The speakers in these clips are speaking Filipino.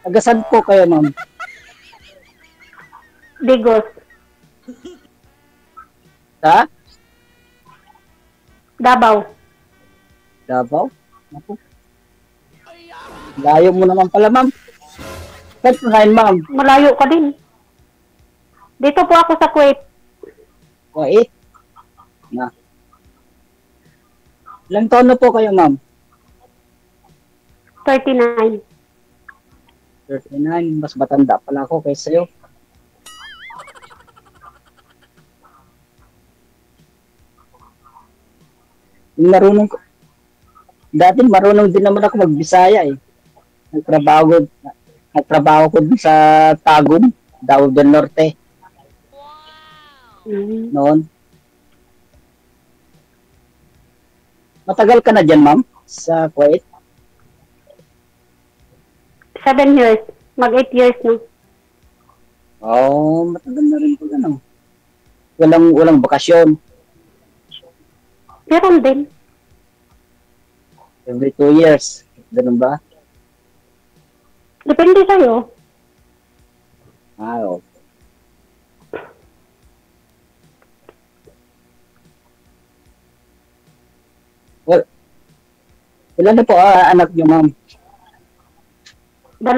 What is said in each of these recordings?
Agasan po kayo, ma'am. Digos. Ha? Davao. Davao? Naku. Layo mo naman pala, ma'am. Saan ka ngayon, ma'am? Malayo ka din. Dito po ako sa Kuwait. Kuwait? Na. Ilang taon na po kayo, ma'am? 39. 39. Mas matanda pala ako kaysa sa'yo. Yung marunong ko. Dati marunong din naman ako magbisaya eh. Nagtrabaho ko dun sa Tagum, Davao del Norte. Noon. Matagal ka na dyan, ma'am? Sa Kuwait? 7 years. Mag 8 years na. Oo, matagal na rin po ano. Walang bakasyon. Meron din. Every 2 years. Ganun ba? Depende sa'yo. Oo. Well, ilan na po anak niyo, ma'am? 2.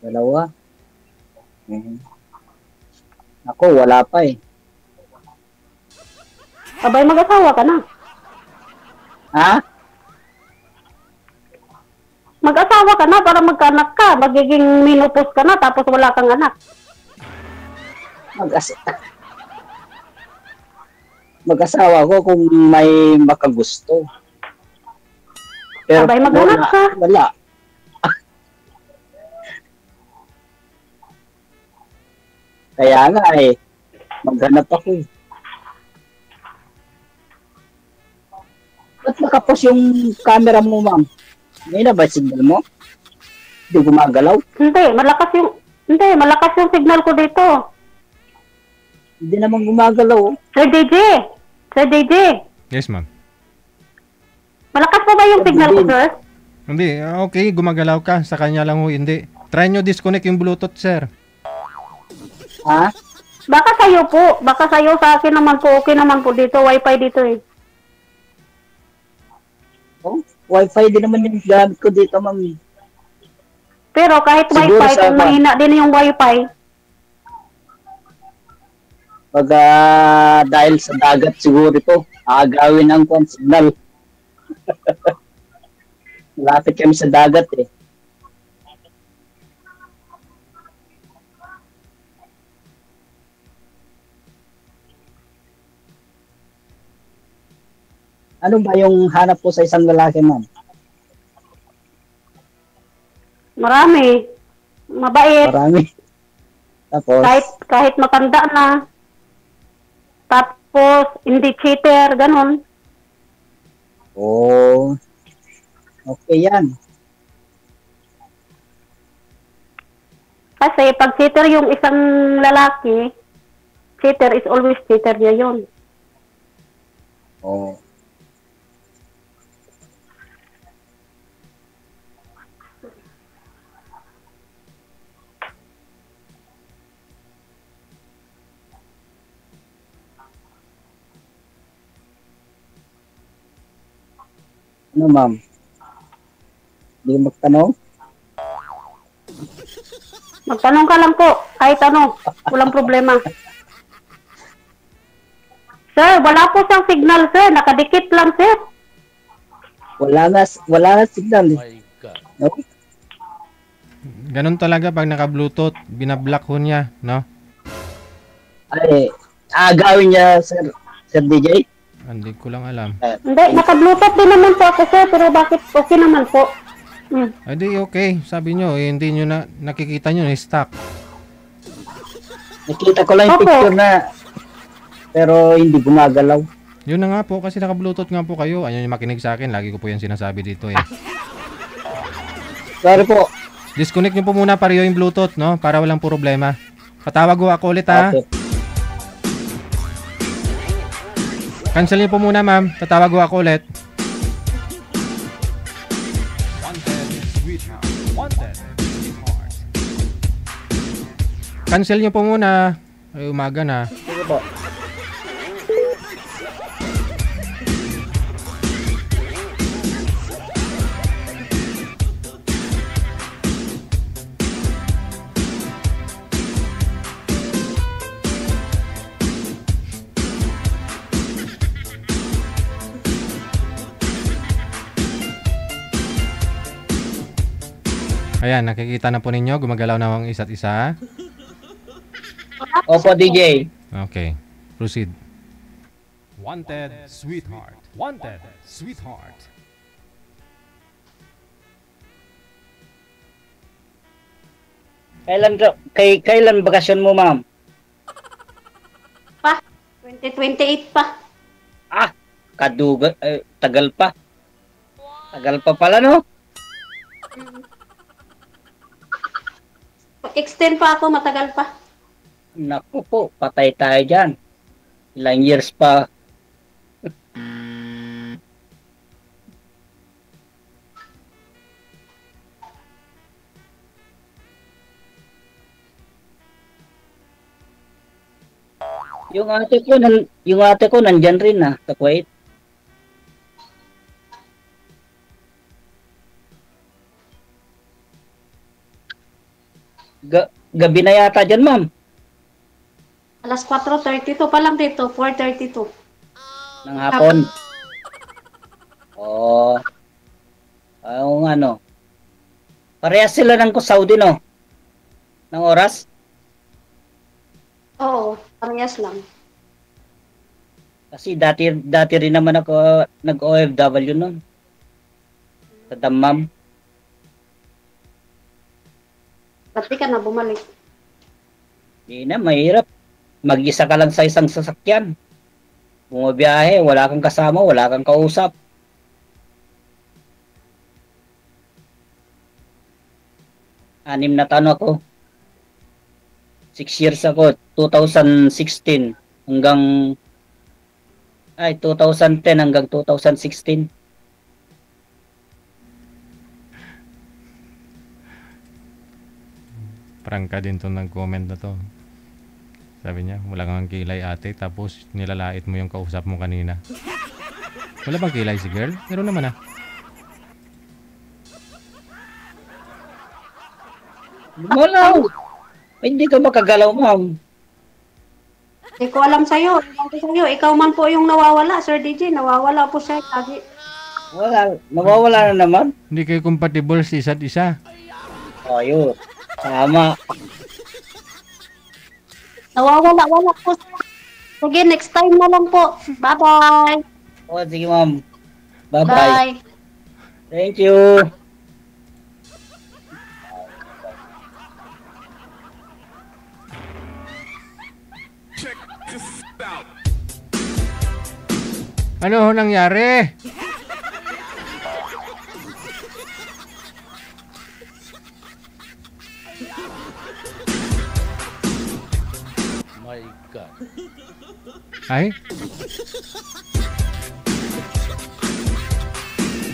Dalawa? Ako, wala pa eh. Abay, mag-asawa ka na. Ha? Mag-asawa ka na para magkaanak ka. Magiging menopause ka na tapos wala kang anak. Mag-asawa ko kung may makagusto. Pero Abay, mag-anak ka. Wala. Kaya nga eh, maghanap ako eh. Ba't nakapos yung camera mo, ma'am? Ngayon na ba signal mo? Hindi gumagalaw? Hindi, malakas yung signal ko dito. Hindi naman gumagalaw. Oh. Sir DJ. Yes, ma'am. Malakas pa ba yung signal ko, sir? Hindi, okay, gumagalaw ka. Sa kanya lang ho, hindi. Try nyo disconnect yung Bluetooth, sir. Ha? Baka sa'yo po. Baka sa'yo, sa akin naman po. Okay naman po dito. Wi-Fi dito eh. Oh, Wi-Fi din naman yung gamit ko dito, ma'am. Pero kahit Siguro Wi-Fi, sa kung mahina din yung Wi-Fi, pag dahil sa dagat siguro ito, agawin ang signal. Malapit kami sa dagat eh. Ano ba yung hanap po sa isang lalaki, ma'am? marami. Mabait. Marami. Tapos, Kahit matanda na. Tapos, hindi cheater, ganun. oh, okay yan. Kasi pag cheater yung isang lalaki, cheater is always cheater niya yun. Oh. Ano, ma'am? Hindi magtanong? Magtanong ka lang po, kahit ano, walang problema. Sir, wala po siyang signal, sir. Nakadikit lang, sir. Wala na signal. My God. No? Ganun talaga pag naka-Bluetooth, binablock ho niya, no? Ay, agawin niya, Sir DJ? Hindi ko lang alam. Hindi, naka-bluetooth din naman po ako, sir. Pero bakit okay naman po? Hindi, okay. Sabi nyo, hindi nyo na, nakikita nyo, stock. Nakita ko lang yung Opo. picture na, pero hindi gumagalaw. Yun na nga po, kasi naka-Bluetooth nga po kayo. Ayaw nyo makinig sa akin, lagi ko po yan sinasabi dito eh. Sorry po. Disconnect nyo po muna pareho yung Bluetooth, no? Para walang problema. Patawag ko ako ulit, ha? Okay. Cancel nyo po muna, ma'am. Tatawag ko ako ulit. sweetheart. Wanted, sweetheart. Cancel nyo po muna. Ay, umaga na. Sige po. Ayan, nakikita na po ninyo. Gumagalaw na ang isa't isa. Opo, DJ. Okay. Proceed. Wanted, sweetheart. Wanted, sweetheart. Kailan bakasyon mo, ma'am? Pa, 2028 pa. Ah, tagal pa. Tagal pa pala, no? Extend pa ako, matagal pa. Naku po, patay tayo dyan. Ilang years pa. Yung ate ko nandyan rin na sa Kuwait. Gabi na yata dyan, ma'am. Alas 4:32 pa lang dito, 4:32. Ng hapon. Oh. Ang ano. Parehas sila ng Saudi, no? Ng oras? Oo, parehas lang. Kasi dati rin naman ako nag-OFW noon. Sa Dammam. Ba't di ka na bumalik? Hindi na, mahirap. Mag-isa ka lang sa isang sasakyan. Bumabiyahe, wala kang kasama, wala kang kausap. Anim na taon ako. 6 years ako, 2016 hanggang 2010 hanggang 2016. Prangka din to nag-comment na to. Sabi niya, wala kang kilay ate, tapos nilalait mo yung kausap mo kanina. Wala bang kilay si girl? Meron naman ah. Wala. Hindi ka makagalaw, ma'am. Hindi ko alam sa'yo. Ikaw man po yung nawawala, Sir DJ. Nawawala po siya lagi. Wala. Nawawala na naman. Hindi kayo compatible sa isa't isa. Ayun. Tama. Nawawala po siya. Sige, next time na lang po. Bye-bye. O, sige, ma'am. Bye-bye. Bye. Thank you. Ano ho nangyari? My God. Ay?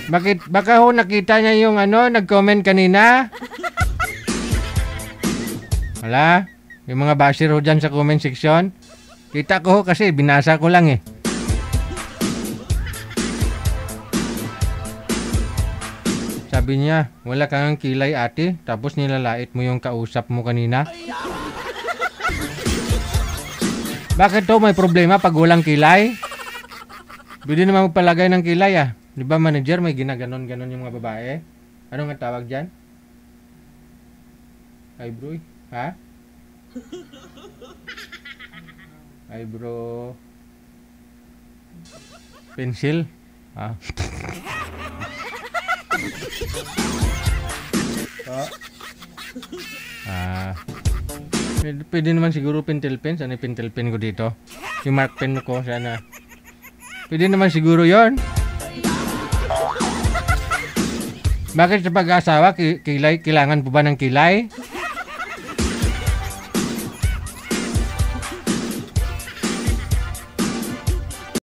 Bakit? Baka ho nakita niya yung nag-comment kanina? Wala? Yung mga basher ho dyan sa comment section? Kita ko ho kasi binasa ko lang eh. Sabi niya, wala kang kilay ate, tapos nilalait mo yung kausap mo kanina. Bakit to may problema pag walang kilay? Pwede naman magpalagay ng kilay ah. Di ba manager, may ginaganon-ganon yung mga babae? Ano nga tawag dyan? Eyebrow? Ha? Eyebrow... Pencil? Ha? Pwede naman siguro pentel pen. Sana yung pentel pen ko dito? Yung mark pen ko sana. Pwede naman siguro yon. Bakit sa pag-asawa kilay? Kailangan po ba ng kilay?